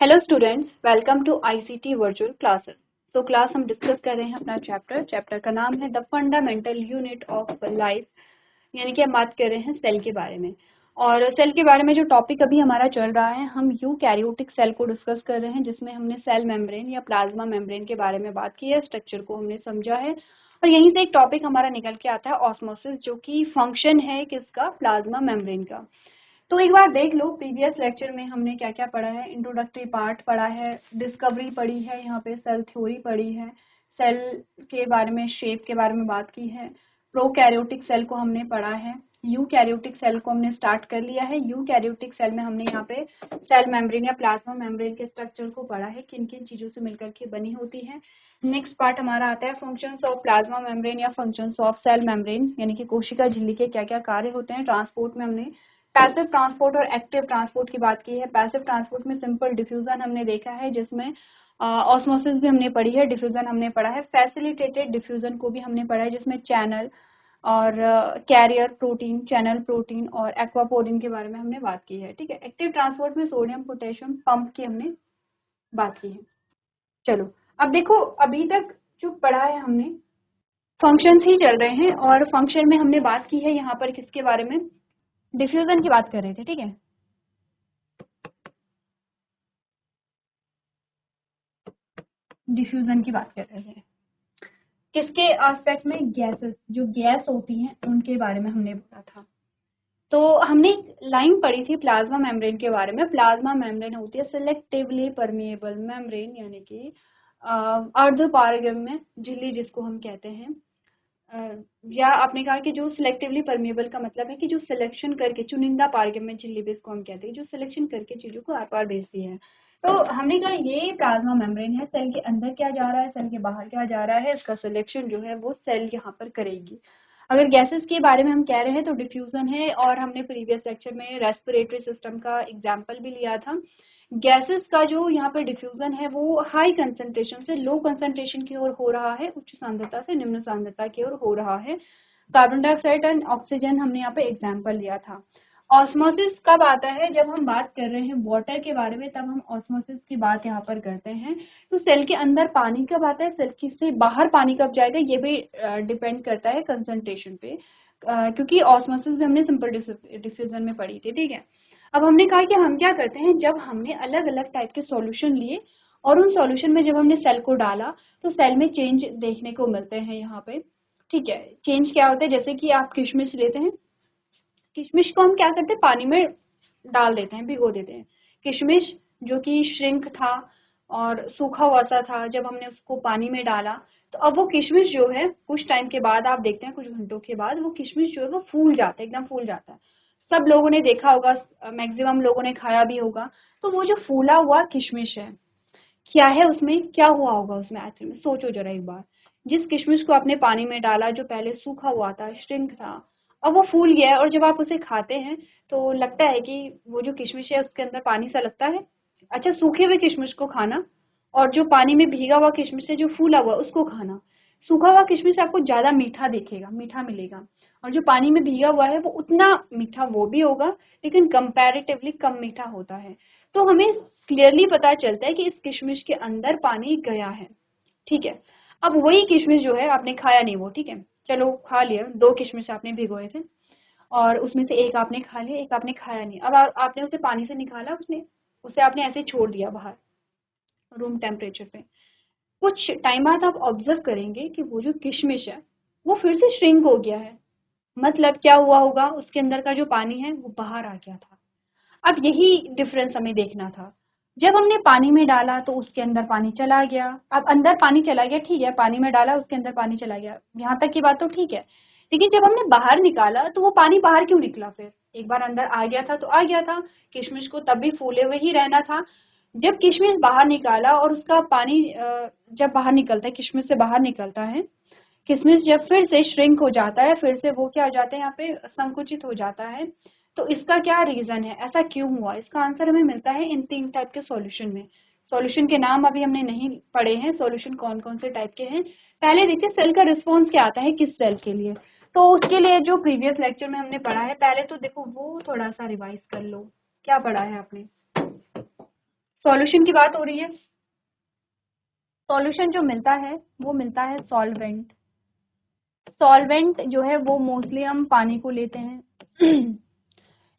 Hello students, welcome to ICT virtual classes. तो class हम discuss कर रहे हैं अपना चैप्टर का नाम है the fundamental unit of life, यानी कि हम बात कर रहे हैं सेल के बारे में। और सेल के बारे में जो टॉपिक अभी हमारा चल रहा है, हम यूकैरियोटिक सेल को डिस्कस कर रहे हैं, जिसमें हमने सेल मेम्ब्रेन या प्लाज्मा मेम्ब्रेन के बारे में बात की है, स्ट्रक्चर को हमने समझा है। और यहीं से एक टॉपिक हमारा निकल के आता है ऑस्मोसिस, जो कि फंक्शन है किसका, प्लाज्मा मेम्ब्रेन का। तो एक बार देख लो, प्रीवियस लेक्चर में हमने क्या क्या पढ़ा है। इंट्रोडक्टरी पार्ट पढ़ा है, डिस्कवरी पढ़ी है, यहाँ पे सेल थ्योरी पढ़ी है, सेल के बारे में, शेप के बारे में बात की है, प्रोकैरियोटिक सेल को हमने पढ़ा है, यूकैरियोटिक सेल को हमने स्टार्ट कर लिया है। यूकैरियोटिक सेल में हमने यहाँ पे सेल मेम्ब्रेन या प्लाज्मा मेम्ब्रेन के स्ट्रक्चर को पढ़ा है, किन किन चीजों से मिलकर के बनी होती है। नेक्स्ट पार्ट हमारा आता है फंक्शंस ऑफ प्लाज्मा मेम्ब्रेन या फंक्शंस ऑफ सेल मेम्ब्रेन, यानी कि कोशिका झिल्ली के क्या क्या कार्य होते हैं। ट्रांसपोर्ट में हमने पैसिव ट्रांसपोर्ट और एक्टिव ट्रांसपोर्ट की बात की है। पैसिव ट्रांसपोर्ट में सिंपल डिफ्यूजन हमने देखा है, जिसमें ऑस्मोसिस भी हमने पढ़ी है, डिफ्यूजन हमने पढ़ा है। फैसिलिटेटेड डिफ्यूजन को भी हमने पढ़ा है, जिसमें चैनल और कैरियर प्रोटीन, चैनल प्रोटीन और एक्वापोरिन के बारे में हमने बात की है। ठीक है। एक्टिव ट्रांसपोर्ट में सोडियम पोटेशियम पंप की हमने बात की है। चलो अब देखो, अभी तक जो पढ़ा है हमने फंक्शंस ही चल रहे हैं, और फंक्शन में हमने बात की है यहाँ पर किसके बारे में, डिफ्यूजन की बात कर रहे थे। ठीक है, डिफ्यूजन की बात कर रहे हैं। किसके एस्पेक्ट में, गैसेस, जो गैस होती हैं उनके बारे में हमने बोला था। तो हमने लाइन पढ़ी थी प्लाज्मा मेम्ब्रेन के बारे में। प्लाज्मा मेम्ब्रेन होती है सिलेक्टिवली परमिएबल मेम्ब्रेन, यानी कि अर्ध पारगम्य झिल्ली जिसको हम कहते हैं। या आपने कहा कि जो सिलेक्टिवली परमिएबल का मतलब है कि जो सिलेक्शन करके, चुनिंदा पारगम्य झिल्ली भी इसको हम कहते हैं, जो सिलेक्शन करके चीजों को आर पार भेजती है। तो हमने कहा ये प्लाज्मा मेम्ब्रेन है, सेल के अंदर क्या जा रहा है, सेल के बाहर क्या जा रहा है, इसका सिलेक्शन जो है वो सेल यहाँ पर करेगी। अगर गैसेस के बारे में हम कह रहे हैं तो डिफ्यूजन है, और हमने प्रीवियस लेक्चर में रेस्पिरेटरी सिस्टम का एग्जाम्पल भी लिया था। गैसेस का जो यहाँ पे डिफ्यूजन है वो हाई कंसंट्रेशन से लो कंसंट्रेशन की ओर हो रहा है, उच्च सांद्रता से निम्न सांद्रता की ओर हो रहा है। कार्बन डाइऑक्साइड एंड ऑक्सीजन हमने यहाँ पे एग्जाम्पल लिया था। ऑस्मोसिस कब आता है, जब हम बात कर रहे हैं वाटर के बारे में, तब हम ऑस्मोसिस की बात यहाँ पर करते हैं। तो सेल के अंदर पानी कब आता है, सेल की से बाहर पानी कब जाएगा, ये भी डिपेंड करता है कंसंट्रेशन पे, क्योंकि ऑस्मोसिस हमने सिंपल डिफ्यूजन में पढ़ी थी। ठीक है। अब हमने कहा कि हम क्या करते हैं, जब हमने अलग अलग टाइप के सॉल्यूशन लिए और उन सॉल्यूशन में जब हमने सेल को डाला, तो सेल में चेंज देखने को मिलते हैं यहाँ पे। ठीक है। चेंज क्या होता है, जैसे कि आप किशमिश लेते हैं, किशमिश को हम क्या करते हैं, पानी में डाल देते हैं, भिगो देते हैं। किशमिश जो कि श्रिंक था और सूखा हुआ सा था, जब हमने उसको पानी में डाला, तो अब वो किशमिश जो है कुछ टाइम के बाद, आप देखते हैं कुछ घंटों के बाद, वो किशमिश जो है वो फूल जाता है, एकदम फूल जाता है। सब लोगों ने देखा होगा, मैक्सिमम लोगों ने खाया भी होगा। तो वो जो फूला हुआ किशमिश है, क्या है उसमें, क्या हुआ होगा उसमें एक्चुअली में, सोचो जरा एक बार। जिस किशमिश को आपने पानी में डाला, जो पहले सूखा हुआ था, श्रिंक था, अब वो फूल गया है, और जब आप उसे खाते हैं तो लगता है कि वो जो किशमिश है उसके अंदर पानी सा लगता है। अच्छा, सूखे हुए किशमिश को खाना और जो पानी में भीगा हुआ किशमिश है, जो फूला हुआ, उसको खाना, सूखा हुआ किशमिश आपको ज्यादा मीठा दिखेगा, मीठा मिलेगा, और जो पानी में भीगा हुआ है वो उतना मीठा वो भी होगा, लेकिन कंपैरेटिवली कम मीठा होता है। तो हमें क्लियरली पता चलता है कि इस किशमिश के अंदर पानी गया है। ठीक है। अब वही किशमिश जो है आपने खाया नहीं वो, ठीक है, चलो खा लिया, दो किशमिश आपने भिगोए थे और उसमें से एक आपने खा लिया, एक आपने खाया नहीं। अब आपने उसे पानी से निकाला, उसने उसे आपने ऐसे छोड़ दिया बाहर रूम टेम्परेचर पे। कुछ टाइम बाद आप ऑब्जर्व करेंगे कि वो जो किशमिश है वो फिर से श्रिंक हो गया है। मतलब क्या हुआ होगा, उसके अंदर का जो पानी है वो बाहर आ गया था। अब यही डिफरेंस हमें देखना था। जब हमने पानी में डाला तो उसके अंदर पानी चला गया। अब अंदर पानी चला गया, ठीक है, पानी में डाला उसके अंदर पानी चला गया, यहाँ तक की बात तो ठीक है। लेकिन जब हमने बाहर निकाला तो वो पानी बाहर क्यों निकला, फिर एक बार अंदर आ गया था तो आ गया था, किशमिश को तब भी फूले हुए ही रहना था। जब किशमिश बाहर निकाला और उसका पानी जब बाहर निकलता है, किशमिश से बाहर निकलता है, किशमिश जब फिर से श्रिंक हो जाता है, फिर से वो क्या हो जाता है, यहाँ पे संकुचित हो जाता है। तो इसका क्या रीजन है, ऐसा क्यों हुआ, इसका आंसर हमें मिलता है इन तीन टाइप के सॉल्यूशन में। सॉल्यूशन के नाम अभी हमने नहीं पढ़े हैं, सॉल्यूशन कौन कौन से टाइप के हैं। पहले देखिए सेल का रिस्पॉन्स क्या आता है किस सेल के लिए। तो उसके लिए जो प्रीवियस लेक्चर में हमने पढ़ा है, पहले तो देखो वो थोड़ा सा रिवाइज कर लो। क्या पढ़ा है आपने, सॉल्यूशन की बात हो रही है। सॉल्यूशन जो मिलता है वो मिलता है सॉल्वेंट। सॉल्वेंट जो है वो मोस्टली हम पानी को लेते हैं।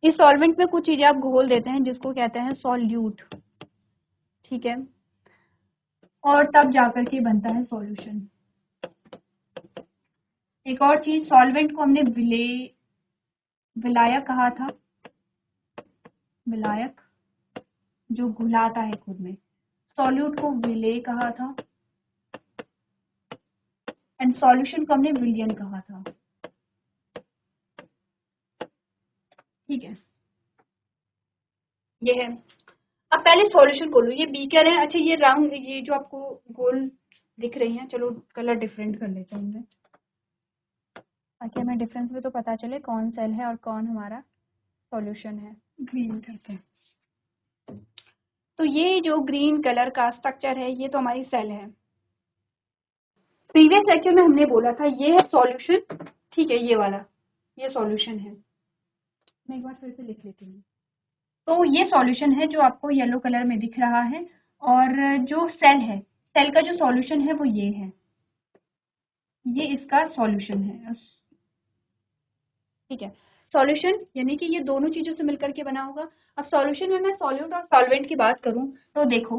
इस सॉल्वेंट में कुछ चीजें आप घोल देते हैं जिसको कहते हैं सॉल्यूट, ठीक है, और तब जाकर के बनता है सॉल्यूशन। एक और चीज, सॉल्वेंट को हमने विलायक कहा था, विलायक जो घुलाता है खुद में। सॉल्यूट को विलेय कहा था एंड सॉल्यूशन को हमने विलियन कहा था, ठीक है, ये है। अब पहले सॉल्यूशन को लो, ये बीकर है, अच्छा ये राउंड, ये जो आपको गोल दिख रही हैं, चलो कलर डिफरेंट कर लेते हैं इनमें ताकि हमें डिफरेंस में तो पता चले कौन सेल है और कौन हमारा सॉल्यूशन है। ग्रीन करते हैं, तो ये जो ग्रीन कलर का स्ट्रक्चर है ये तो हमारी सेल है। प्रीवियस लेक्चर में हमने बोला था ये है सॉल्यूशन, ठीक है, ये वाला ये सॉल्यूशन है। मैं एक बार फिर से लिख लेती हूँ। तो ये सॉल्यूशन है जो आपको येलो कलर में दिख रहा है, और जो सेल है, सेल का जो सॉल्यूशन है वो ये है, ये इसका सॉल्यूशन है, ठीक है। सॉल्यूशन यानी कि ये दोनों चीजों से मिलकर के बना होगा। अब सॉल्यूशन में मैं सॉल्यूट और सॉल्वेंट की बात करूं तो देखो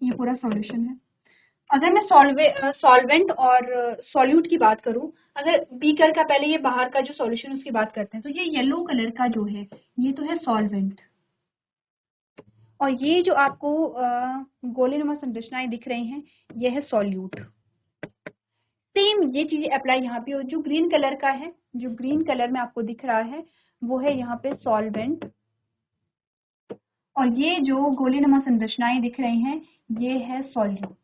ये पूरा सॉल्यूशन है। अगर मैं सॉल्वेंट और सॉल्यूट की बात करूं, अगर बीकर का पहले ये बाहर का जो सॉल्यूशन उसकी बात करते हैं, तो ये येलो कलर का जो है ये तो है सॉल्वेंट, और ये जो आपको गोलेनुमा संरचनाएं दिख रही हैं ये है सॉल्यूट। सेम ये चीजें अप्लाई यहाँ पे हो, जो ग्रीन कलर का है, जो ग्रीन कलर में आपको दिख रहा है वो है यहाँ पे सॉल्वेंट, और ये जो गोलेनुमा संरचनाएं दिख रही हैं ये है सॉल्यूट।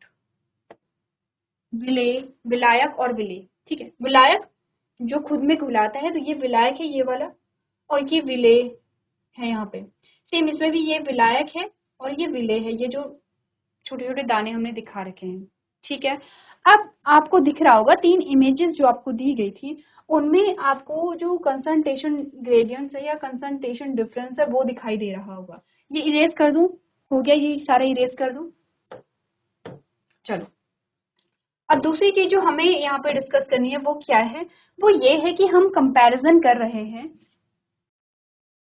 विलेय, विलायक और विलेय, ठीक है। विलायक जो खुद में घुलाता है तो ये विलायक है ये वाला, और ये विलेय है यहाँ पे। सेम इसमें भी ये विलायक है और ये विलेय है, ये जो छोटे छोटे दाने हमने दिखा रखे हैं, ठीक है। अब आपको दिख रहा होगा 3 इमेजेस जो आपको दी गई थी उनमें आपको जो कंसंट्रेशन ग्रेडियंट्स है या कंसंट्रेशन डिफरेंस है वो दिखाई दे रहा होगा। ये इरेज कर दूं, हो गया, ये सारा इरेज कर दूं। चलो अब दूसरी चीज जो हमें यहाँ पे डिस्कस करनी है वो क्या है, वो ये है कि हम कंपैरिजन कर रहे हैं।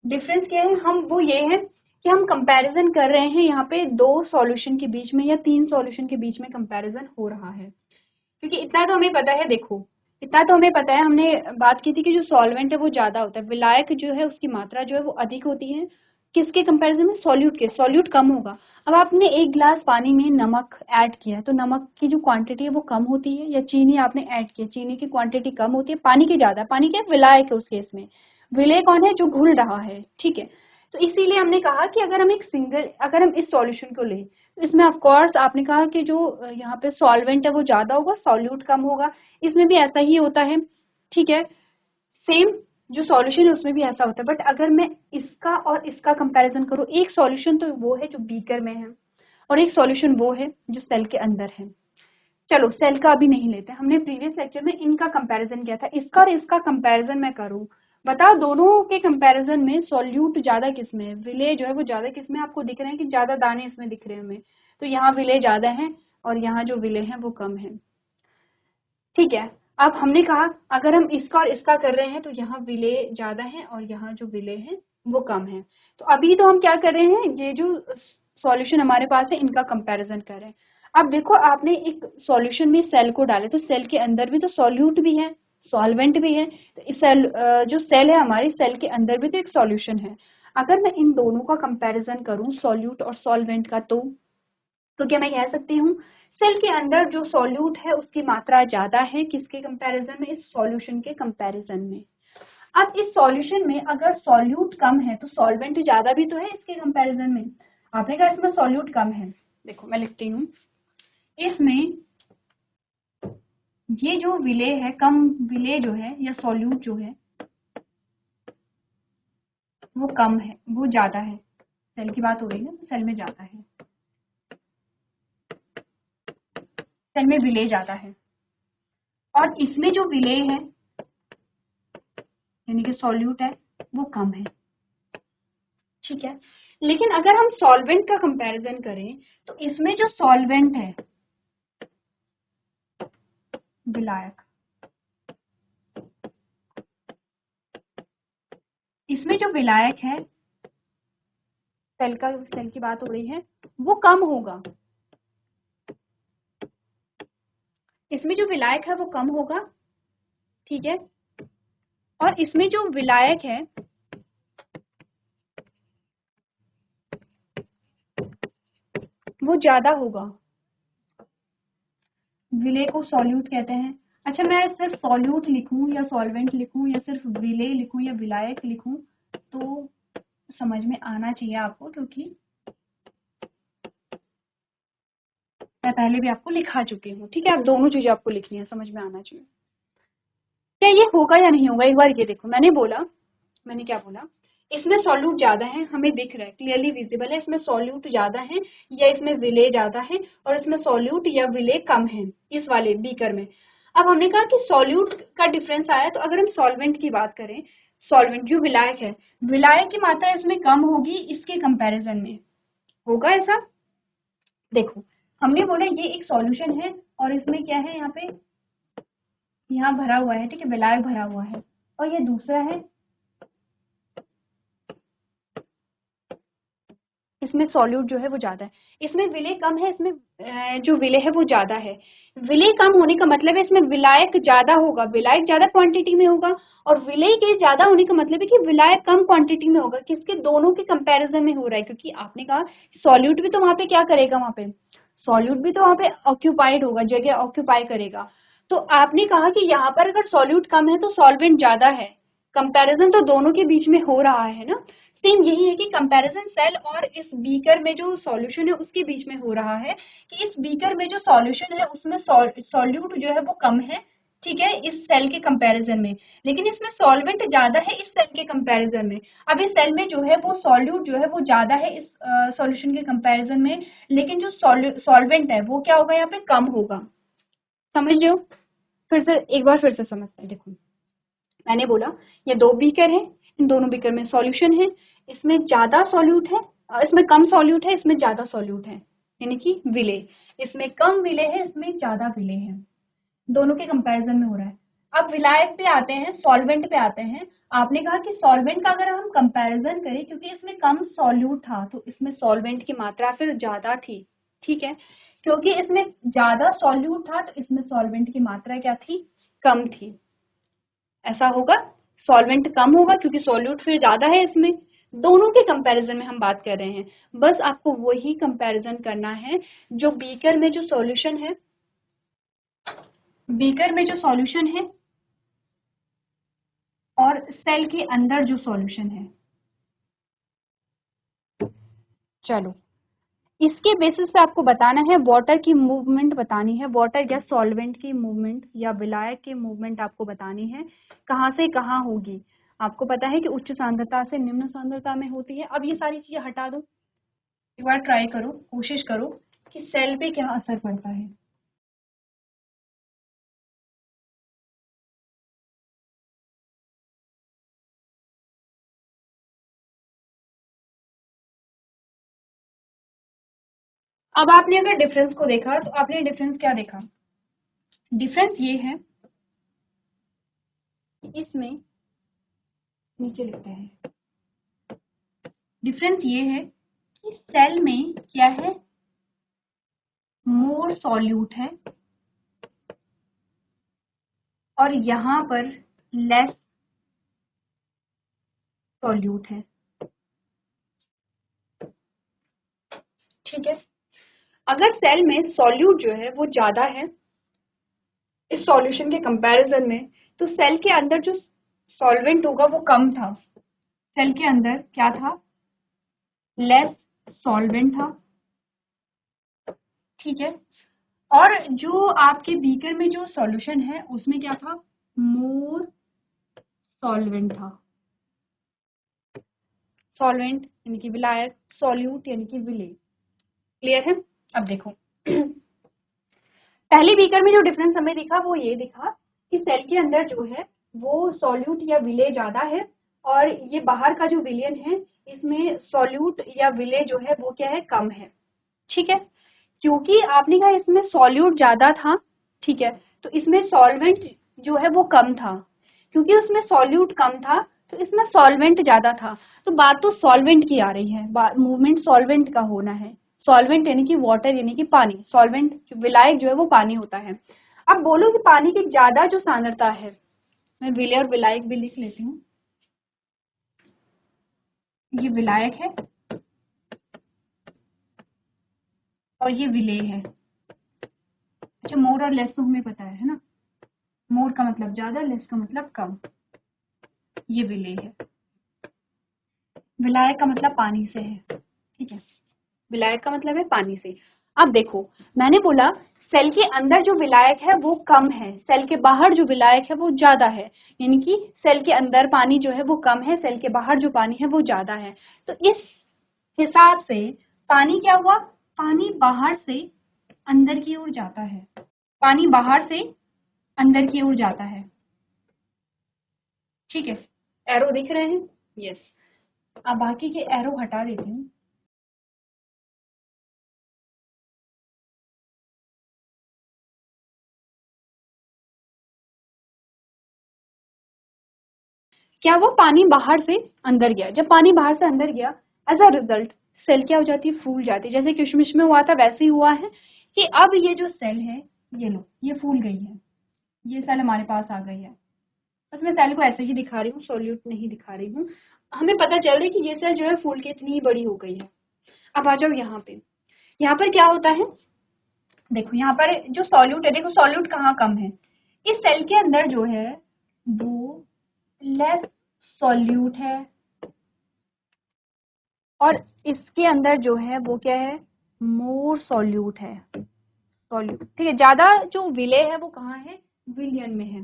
डिफरेंस क्या है, हम वो ये है कि हम कंपैरिजन कर रहे हैं यहाँ पे 2 सॉल्यूशन के बीच में या 3 सॉल्यूशन के बीच में कंपैरिजन हो रहा है। क्योंकि इतना तो हमें पता है, देखो इतना तो हमें पता है, हमने बात की थी कि जो सॉल्वेंट है वो ज्यादा होता है, विलायक जो है उसकी मात्रा जो है वो अधिक होती है, किसके कंपैरिजन में, सॉल्यूट के, सॉल्यूट कम होगा। अब आपने 1 गिलास पानी में नमक ऐड किया तो नमक की जो क्वांटिटी है वो कम होती है, या चीनी आपने ऐड किया, चीनी की क्वांटिटी कम होती है, पानी की ज्यादा, पानी क्या विलायक है उस केस में, विलेय कौन है, जो घुल रहा है, ठीक है। तो इसीलिए हमने कहा कि अगर हम इस सॉल्यूशन को लें तो इसमें ऑफ कोर्स आपने कहा कि जो यहाँ पे सॉल्वेंट है वो ज्यादा होगा, सॉल्यूट कम होगा, इसमें भी ऐसा ही होता है, ठीक है। सेम जो सॉल्यूशन है उसमें भी ऐसा होता है, बट अगर मैं इसका और इसका कंपैरिजन करूं, एक सॉल्यूशन तो वो है जो बीकर में है और एक सॉल्यूशन वो है जो सेल के अंदर है। चलो सेल का अभी नहीं लेते, हमने प्रीवियस लेक्चर में इनका कंपैरिजन किया था, इसका और इसका कंपैरिजन मैं करूं, बताओ दोनों के कंपैरिजन में सॉल्यूट ज्यादा किसमें है, विलेय जो है वो ज्यादा किसमें, आपको दिख रहे हैं कि ज्यादा दाने इसमें दिख रहे हैं हमें, तो यहाँ विलेय ज्यादा है और यहाँ जो विलेय है वो कम है, ठीक है। अब हमने कहा अगर हम इसका और इसका कर रहे हैं तो यहाँ विलेय ज्यादा है और यहाँ जो विलेय है वो कम है। तो अभी तो हम क्या कर रहे हैं, ये जो सॉल्यूशन हमारे पास है इनका कंपैरिजन कर रहे हैं। अब देखो आपने एक सॉल्यूशन में सेल को डाले तो सेल के अंदर भी तो सॉल्यूट भी है, सॉल्वेंट भी है, तो इस सेल जो सेल है हमारी, सेल के अंदर भी तो एक सॉल्यूशन है। अगर मैं इन दोनों का कंपैरिजन करूं, सॉल्यूट और सॉल्वेंट का, तो क्या मैं कह सकती हूँ सेल के अंदर जो सॉल्यूट है उसकी मात्रा ज्यादा है, किसके कंपैरिजन में, इस सॉल्यूशन के कंपैरिजन में। अब इस सॉल्यूशन में अगर सॉल्यूट कम है तो सॉल्वेंट ज्यादा भी तो है इसके कंपैरिजन में, आपने कहा इसमें सॉल्यूट कम है, देखो मैं लिखती हूँ, इसमें ये जो विलेय है, कम विलेय जो है या सॉल्यूट जो है वो कम है, वो ज्यादा है, सेल की बात हो रही है ना, सेल में ज्यादा है, सेल में विलेय ज्यादा है, और इसमें जो विलेय है यानी कि सॉल्यूट है वो कम है, ठीक है। लेकिन अगर हम सॉल्वेंट का कंपैरिजन करें तो इसमें जो सॉल्वेंट है विलायक, इसमें जो विलायक है, सेल की बात हो रही है, वो कम होगा। इसमें जो विलायक है वो कम होगा, ठीक है। और इसमें जो विलायक है वो ज्यादा होगा। विलेय को सॉल्यूट कहते हैं। अच्छा, मैं सिर्फ सॉल्यूट लिखूं या सॉल्वेंट लिखूं या सिर्फ विलेय लिखूं या विलायक लिखूं तो समझ में आना चाहिए आपको, क्योंकि मैं पहले भी आपको लिखा चुकी हूँ, ठीक है। आप दोनों चीजें आपको लिखनी है, समझ में आना चाहिए। क्या ये होगा या नहीं होगा, एक बार ये देखो। मैंने क्या बोला, इसमें सॉल्यूट ज्यादा है, हमें दिख रहा है, क्लियरली विजिबल है, इसमें सॉल्यूट ज्यादा है या इसमें विलेय ज्यादा है, और इसमें सॉल्यूट या विलेय कम है इस वाले बीकर में। अब हमने कहा कि सॉल्यूट का डिफरेंस आया, तो अगर हम सॉल्वेंट की बात करें, सॉल्वेंट जो विलायक है, विलायक की मात्रा इसमें कम होगी इसके कंपैरिजन में, होगा ऐसा। देखो, हमने बोला ये एक सॉल्यूशन है और इसमें क्या है, यहाँ पे यहाँ भरा हुआ है, ठीक है, विलायक भरा हुआ है, और ये दूसरा है, इसमें सॉल्यूट जो है वो ज्यादा है, इसमें विलेय कम है, इसमें जो विलेय है वो ज्यादा है। विलेय कम होने का मतलब है इसमें विलायक ज्यादा होगा, विलायक ज्यादा क्वांटिटी में होगा, और विलेय के ज्यादा होने का मतलब है कि विलायक कम क्वांटिटी में होगा। किसके, दोनों के कंपैरिजन में हो रहा है, क्योंकि आपने कहा सॉल्यूट भी तो वहां पे क्या करेगा, वहां पे सॉल्यूट भी तो वहां पे ऑक्यूपाइड होगा, जगह ऑक्यूपाई करेगा। तो आपने कहा कि यहाँ पर अगर सॉल्यूट कम है तो सॉल्वेंट ज्यादा है, कंपैरिजन तो दोनों के बीच में हो रहा है ना। सेम यही है कि कंपैरिजन सेल और इस बीकर में जो सॉल्यूशन है उसके बीच में हो रहा है, कि इस बीकर में जो सॉल्यूशन है उसमें सॉल्यूट जो है वो कम है, ठीक है, इस सेल के कंपैरिजन में, लेकिन इसमें सॉल्वेंट ज्यादा है इस सेल के कंपैरिजन में। अब इस सेल में जो है वो सॉल्यूट जो है वो ज्यादा है इस सॉल्यूशन के कंपैरिजन में, लेकिन जो सॉल्वेंट है वो क्या होगा, यहाँ पे कम होगा। समझ रहे हो? फिर से एक बार फिर से समझते हैं। देखो, मैंने बोला ये दो बीकर है, इन दोनों बीकर में सॉल्यूशन है, इसमें ज्यादा सॉल्यूट है, इसमें कम सॉल्यूट है, इसमें ज्यादा सॉल्यूट है, यानी कि विलेय, इसमें कम विलेय है, इसमें ज्यादा विलेय है, दोनों के कंपैरिजन में हो रहा है। अब विलायक पे आते हैं, सॉल्वेंट पे आते हैं। आपने कहा कि सॉल्वेंट का अगर हम कंपैरिजन करें, क्योंकि इसमें कम सॉल्यूट था तो इसमें सॉल्वेंट की मात्रा फिर ज्यादा थी, ठीक है, क्योंकि इसमें ज्यादा सॉल्यूट था तो इसमें सॉल्वेंट की मात्रा क्या थी, कम थी। ऐसा होगा, सॉल्वेंट कम होगा क्योंकि सॉल्यूट फिर ज्यादा है इसमें। दोनों के कंपैरिजन में हम बात कर रहे हैं, बस आपको वही कंपैरिजन करना है जो बीकर में जो सॉल्यूशन है, बीकर में जो सॉल्यूशन है और सेल के अंदर जो सॉल्यूशन है। चलो, इसके बेसिस पे आपको बताना है, वाटर की मूवमेंट बतानी है, वाटर या सॉल्वेंट की मूवमेंट या विलायक की मूवमेंट आपको बतानी है, कहाँ से कहाँ होगी। आपको पता है कि उच्च सांद्रता से निम्न सांद्रता में होती है। अब ये सारी चीजें हटा दो, एक बार ट्राई करो, कोशिश करो कि सेल पे क्या असर पड़ता है। अब आपने अगर डिफरेंस को देखा तो आपने डिफरेंस क्या देखा, डिफरेंस ये है कि इसमें, नीचे लिखते हैं, डिफरेंस ये है कि सेल में क्या है, मोर सॉल्यूट है और यहाँ पर लेस सॉल्यूट है, ठीक है। अगर सेल में सॉल्यूट जो है वो ज्यादा है इस सॉल्यूशन के कंपैरिजन में, तो सेल के अंदर जो सॉल्वेंट होगा वो कम था, सेल के अंदर क्या था, लेस सॉल्वेंट था, ठीक है। और जो आपके बीकर में जो सॉल्यूशन है उसमें क्या था, मोर सॉल्वेंट था, सॉल्वेंट यानी कि विलायक, सॉल्यूट यानी कि विलेय। क्लियर है? अब देखो, पहले बीकर में जो डिफरेंस हमें दिखा वो ये दिखा कि सेल के अंदर जो है वो सॉल्यूट या विलेय ज्यादा है और ये बाहर का जो विलियन है इसमें सॉल्यूट या विले जो है वो क्या है, कम है। ठीक है, क्योंकि आपने कहा इसमें सॉल्यूट ज्यादा था, ठीक है, तो इसमें सॉल्वेंट जो है वो कम था। क्योंकि उसमें सॉल्यूट कम था तो इसमें सॉल्वेंट ज्यादा था। तो बात तो सॉल्वेंट की आ रही है, मूवमेंट सॉल्वेंट का होना है। सॉल्वेंट यानी कि वाटर यानी कि पानी, सॉल्वेंट विलायक जो है वो पानी होता है। अब बोलो कि पानी की ज्यादा जो सांद्रता है, मैं विलय और विलायक भी लिख लेती हूँ। ये विलायक है और ये विलेय है। अच्छा, मोर और लेस तो हमें पता है ना, मोर का मतलब ज्यादा, लेस का मतलब कम। ये विलेय है, विलायक का मतलब पानी से है। ठीक है, विलायक का मतलब है पानी से। अब देखो, मैंने बोला सेल के अंदर जो विलायक है वो कम है, सेल के बाहर जो विलायक है वो ज्यादा है। यानी कि सेल के अंदर पानी जो है वो कम है, सेल के बाहर जो पानी है वो ज्यादा है। तो इस हिसाब से पानी क्या हुआ, पानी बाहर से अंदर की ओर जाता है, पानी बाहर से अंदर की ओर जाता है। ठीक है, एरो दिख रहे हैं? यस। अब बाकी के एरो हटा देती हूँ। क्या वो पानी बाहर से अंदर गया, जब पानी बाहर से अंदर गया एज अ रिजल्ट सेल क्या हो जाती है, फूल जाती है। जैसे किशमिश में हुआ था वैसे ही हुआ है कि अब ये जो सेल है, ये लो, ये फूल गई है, ये सेल हमारे पास आ गई है। बस मैं सेल को ऐसे ही दिखा रही हूँ, सोल्यूट नहीं दिखा रही हूँ। हमें पता चल रहा है कि ये सेल जो है फूल के इतनी बड़ी हो गई है। अब आ जाओ यहाँ पे, यहाँ पर क्या होता है, देखो यहाँ पर जो सॉल्यूट है, देखो सॉल्यूट कहाँ कम है, इस सेल के अंदर जो है वो लेस सॉल्यूट है, और इसके अंदर जो है वो क्या है, मोर सॉल्यूट है। सॉल्यूट, ठीक है, ज्यादा जो विले है वो कहाँ है, विलियन में है।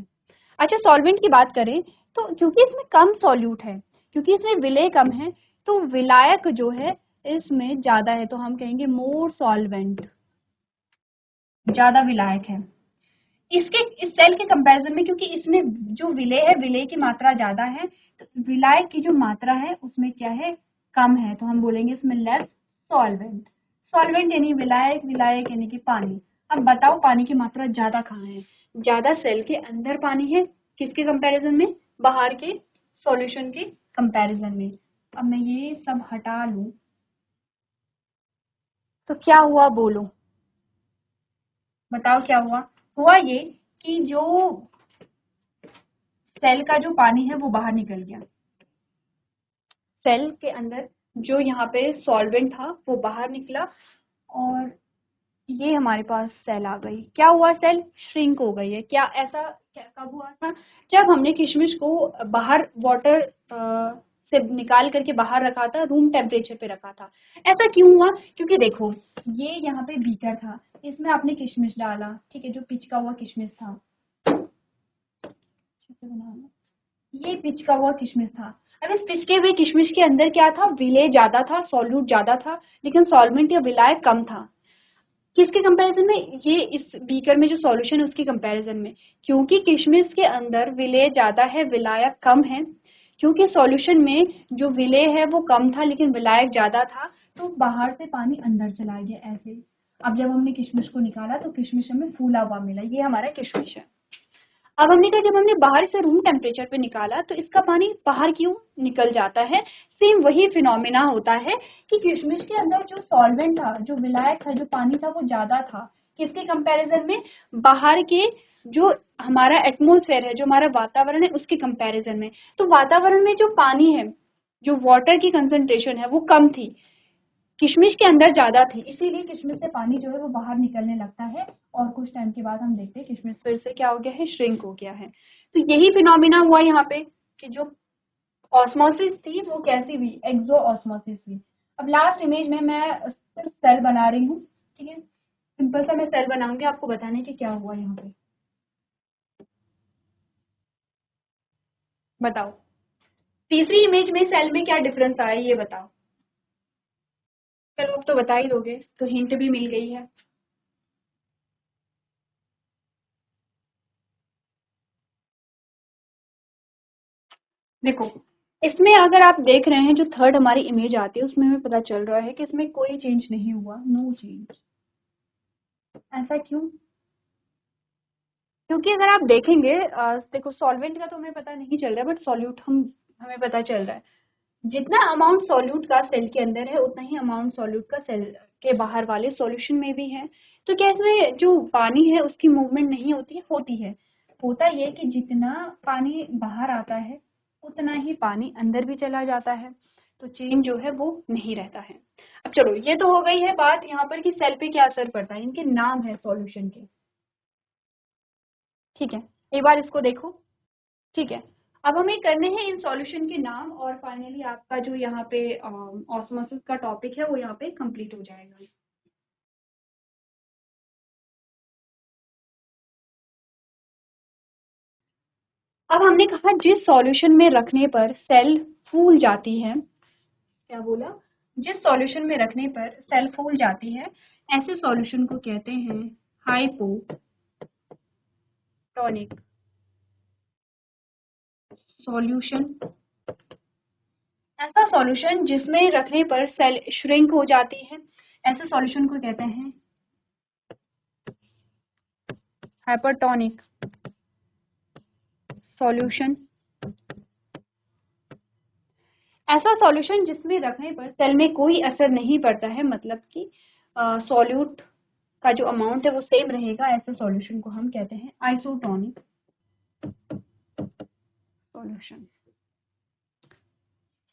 अच्छा, सॉल्वेंट की बात करें तो क्योंकि इसमें कम सॉल्यूट है, क्योंकि इसमें विले कम है, तो विलायक जो है इसमें ज्यादा है, तो हम कहेंगे मोर सॉल्वेंट, ज्यादा विलायक है। इसके इस सेल के कंपैरिजन में, क्योंकि इसमें जो विलेय है, विलेय की मात्रा ज्यादा है, तो विलायक की जो मात्रा है उसमें क्या है, कम है, तो हम बोलेंगे इसमें लेस सॉल्वेंट। सॉल्वेंट यानी विलायक, विलायक यानी कि पानी। अब बताओ पानी की मात्रा ज्यादा कहाँ है, ज्यादा सेल के अंदर पानी है, किसके कंपैरिजन में, बाहर के सॉल्यूशन के कंपैरिजन में। अब मैं ये सब हटा लूं तो क्या हुआ बोलो, बताओ क्या हुआ। हुआ ये कि जो सेल का जो पानी है वो बाहर निकल गया, सेल के अंदर जो यहाँ पे सॉल्वेंट था वो बाहर निकला, और ये हमारे पास सेल आ गई। क्या हुआ, सेल श्रिंक हो गई है। क्या ऐसा कब हुआ था, जब हमने किशमिश को बाहर वाटर से निकाल करके बाहर रखा था, रूम टेम्परेचर पे रखा था। ऐसा क्यों हुआ, क्योंकि देखो ये यहाँ पे बीकर था, इसमें आपने किशमिश डाला, ठीक है, जो पिचका हुआ किशमिश था, ये पिचका हुआ किशमिश था। अब इस पिचके हुए किशमिश के अंदर क्या था, विलेय ज्यादा था, सॉल्यूट ज्यादा था, लेकिन सॉल्वेंट या विलायक कम था। किसके कंपैरिजन में, ये इस बीकर में जो सॉल्यूशन है उसके कंपैरिजन में। क्योंकि किशमिश के अंदर विलेय ज्यादा है, विलायक कम है, क्योंकि सॉल्यूशन में जो विलेय है वो कम था लेकिन विलायक ज्यादा था, तो बाहर से पानी अंदर चला गया ऐसे। अब जब हमने किशमिश को निकाला तो किशमिश हमें फूला हुआ मिला, ये हमारा किशमिश है। अब हमने कहा जब हमने बाहर से रूम टेम्परेचर पे निकाला तो इसका पानी बाहर क्यों निकल जाता है। सेम वही फिनोमिना होता है कि किशमिश के अंदर जो सॉल्वेंट था, जो विलायक था, जो पानी था वो ज्यादा था, किसके कंपैरिजन में, बाहर के जो हमारा एटमोस्फेयर है, जो हमारा वातावरण है उसके कंपैरिजन में। तो वातावरण में जो पानी है, जो वाटर की कंसेंट्रेशन है वो कम थी, किशमिश के अंदर ज्यादा थी, इसीलिए किशमिश से पानी जो है वो बाहर निकलने लगता है, और कुछ टाइम के बाद हम देखते हैं किशमिश फिर से क्या हो गया है, श्रिंक हो गया है। तो यही फिनोमिना हुआ यहाँ पे कि जो ऑस्मोसिस थी वो कैसी हुई, एक्सो ऑस्मोसिस हुई। अब लास्ट इमेज में मैं सिर्फ सेल बना रही हूँ, ठीक है, सिंपल सा मैं सेल बनाऊंगी आपको बताने की क्या हुआ यहाँ पे। बताओ तीसरी इमेज में सेल में क्या डिफरेंस आया, ये बताओ। चलो अब तो बता ही दोगे, तो हिंट भी मिल गई है। देखो इसमें अगर आप देख रहे हैं जो थर्ड हमारी इमेज आती है उसमें हमें पता चल रहा है कि इसमें कोई चेंज नहीं हुआ, नो चेंज। ऐसा क्यों? क्योंकि अगर आप देखेंगे देखो सॉल्वेंट का तो हमें पता नहीं चल रहा है, बट सॉल्यूट हमें पता चल रहा है। जितना अमाउंट सॉल्यूट का सेल के अंदर है उतना ही अमाउंट सॉल्यूट का सेल के बाहर वाले सॉल्यूशन में भी है। तो क्या इसमें जो पानी है उसकी मूवमेंट नहीं होती है? होती है। होता ये कि जितना पानी बाहर आता है उतना ही पानी अंदर भी चला जाता है, तो चेंज जो है वो नहीं रहता है। अब चलो ये तो हो गई है बात यहाँ पर कि सेल पे क्या असर पड़ता है, इनके नाम है सॉल्यूशन के। ठीक है, एक बार इसको देखो। ठीक है, अब हमें करने हैं इन सॉल्यूशन के नाम, और फाइनली आपका जो यहाँ पे ऑस्मोसिस का टॉपिक है वो यहाँ पे कंप्लीट हो जाएगा। अब हमने कहा जिस सॉल्यूशन में रखने पर सेल फूल जाती है, क्या बोला? जिस सॉल्यूशन में रखने पर सेल फूल जाती है ऐसे सॉल्यूशन को कहते हैं हाइपोटोनिक सॉल्यूशन। ऐसा सॉल्यूशन जिसमें रखने पर सेल श्रिंक हो जाती है ऐसे सॉल्यूशन को कहते हैं हाइपरटोनिक सॉल्यूशन। ऐसा सॉल्यूशन जिसमें रखने पर सेल में कोई असर नहीं पड़ता है, मतलब कि सॉल्यूट का जो अमाउंट है वो सेम रहेगा, ऐसे सॉल्यूशन को हम कहते हैं आइसोटोनिक सॉल्यूशन।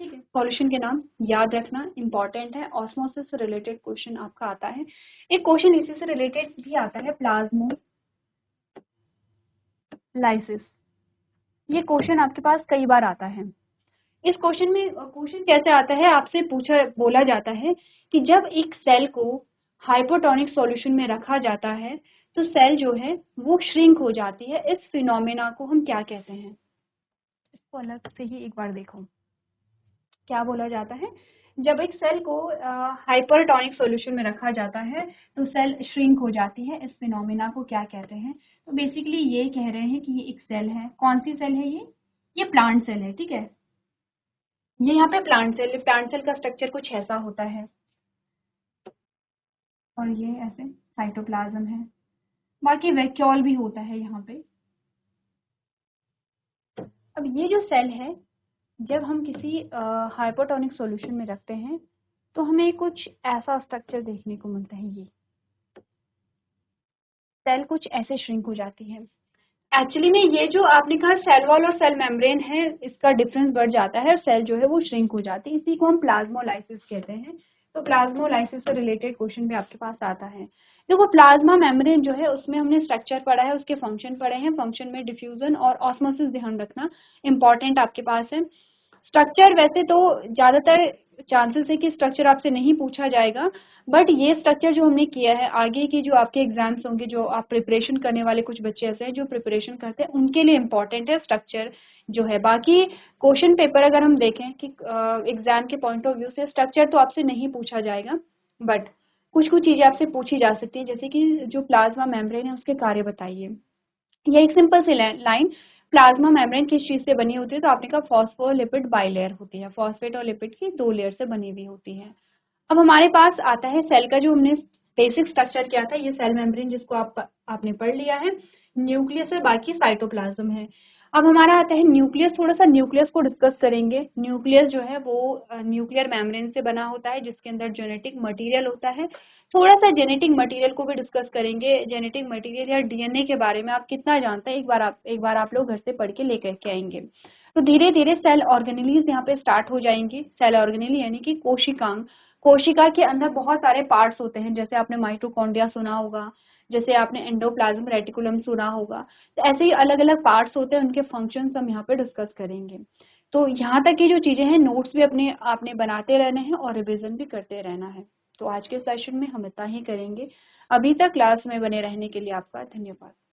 ठीक है, सॉल्यूशन के नाम याद रखना इंपॉर्टेंट है। ऑस्मोसिस से रिलेटेड क्वेश्चन आपका आता है। एक क्वेश्चन इसी से रिलेटेड भी आता है, प्लाज्मोलाइसिस। ये क्वेश्चन आपके पास कई बार आता है। इस क्वेश्चन में क्वेश्चन कैसे आता है, आपसे पूछा बोला जाता है कि जब एक सेल को हाइपोटोनिक सॉल्यूशन में रखा जाता है तो सेल जो है वो श्रिंक हो जाती है। इस फिनोमेना को हम क्या कहते हैं? इसको अलग से ही एक बार देखो। क्या बोला जाता है? जब एक सेल को हाइपरटोनिक सॉल्यूशन में रखा जाता है तो सेल श्रिंक हो जाती है। इस फिनोमेना को क्या कहते हैं? तो बेसिकली ये कह रहे हैं कि ये एक सेल है। कौन सी सेल है ये प्लांट सेल है। ठीक है, ये यहाँ पे प्लांट सेल का स्ट्रक्चर कुछ ऐसा होता है, और ये ऐसे साइटोप्लाज्म है। बाकी वैक्यूल भी होता है यहाँ पे। अब ये जो सेल है, जब हम किसी हाइपोटोनिक सॉल्यूशन में रखते हैं तो हमें कुछ ऐसा स्ट्रक्चर देखने को मिलता है। ये सेल कुछ ऐसे श्रिंक हो जाती है। एक्चुअली में ये जो आपने कहा सेल वॉल और सेल मेम्ब्रेन है, इसका डिफरेंस बढ़ जाता है और सेल जो है वो श्रिंक हो जाती है। इसी को हम प्लाज्मोलाइसिस कहते हैं। तो प्लाज्मोलाइसिस से रिलेटेड क्वेश्चन भी आपके पास आता है। देखो प्लाज्मा मेम्ब्रेन जो है उसमें हमने स्ट्रक्चर पढ़ा है, उसके फंक्शन पढ़े हैं। फंक्शन में डिफ्यूजन और ऑस्मोसिस ध्यान रखना इंपॉर्टेंट आपके पास है। स्ट्रक्चर वैसे तो ज़्यादातर चांसेस है कि स्ट्रक्चर आपसे नहीं पूछा जाएगा, बट ये स्ट्रक्चर जो हमने किया है आगे की जो आपके एग्जाम्स होंगे, जो आप प्रिपरेशन करने वाले कुछ बच्चे ऐसे हैं जो प्रिपरेशन करते हैं उनके लिए इम्पॉर्टेंट है स्ट्रक्चर जो है। बाकी क्वेश्चन पेपर अगर हम देखें कि एग्जाम के पॉइंट ऑफ व्यू से स्ट्रक्चर तो आपसे नहीं पूछा जाएगा, बट कुछ कुछ चीज़ें आपसे पूछी जा सकती हैं, जैसे कि जो प्लाज्मा मेम्ब्रेन है उसके कार्य बताइए। ये एक सिंपल सी लाइन, प्लाज्मा मेम्ब्रेन किस चीज से बनी होती है? तो आपने कहा फॉस्फोलिपिड बाइलेयर होती है, फॉस्फेट और लिपिड की दो लेयर से बनी हुई होती है। अब हमारे पास आता है सेल का जो हमने बेसिक स्ट्रक्चर किया था, ये सेल मेम्ब्रेन जिसको आपने पढ़ लिया है। न्यूक्लियस है, बाकी साइटोप्लाज्म है। अब हमारा आता है न्यूक्लियस। थोड़ा सा न्यूक्लियस को डिस्कस करेंगे। न्यूक्लियस जो है वो न्यूक्लियर मेम्ब्रेन से बना होता है जिसके अंदर जेनेटिक मटेरियल होता है। थोड़ा सा जेनेटिक मटेरियल को भी डिस्कस करेंगे। जेनेटिक मटेरियल या डीएनए के बारे में आप कितना जानते हैं, एक बार आप लोग घर से पढ़ के लेकर के आएंगे। तो धीरे धीरे सेल ऑर्गेनेलीज यहाँ पे स्टार्ट हो जाएंगी। सेल ऑर्गेनेली यानी कि कोशिकांग। कोशिका के अंदर बहुत सारे पार्ट्स होते हैं, जैसे आपने माइटोकॉन्ड्रिया सुना होगा, जैसे आपने एंडोप्लाज्म रेटिकुलम सुना होगा। तो ऐसे ही अलग अलग पार्ट्स होते हैं, उनके फंक्शंस हम यहाँ पे डिस्कस करेंगे। तो यहाँ तक की जो चीजें हैं नोट्स भी अपने आपने बनाते रहने हैं और रिविजन भी करते रहना है। तो आज के सेशन में हम इतना ही करेंगे। अभी तक क्लास में बने रहने के लिए आपका धन्यवाद।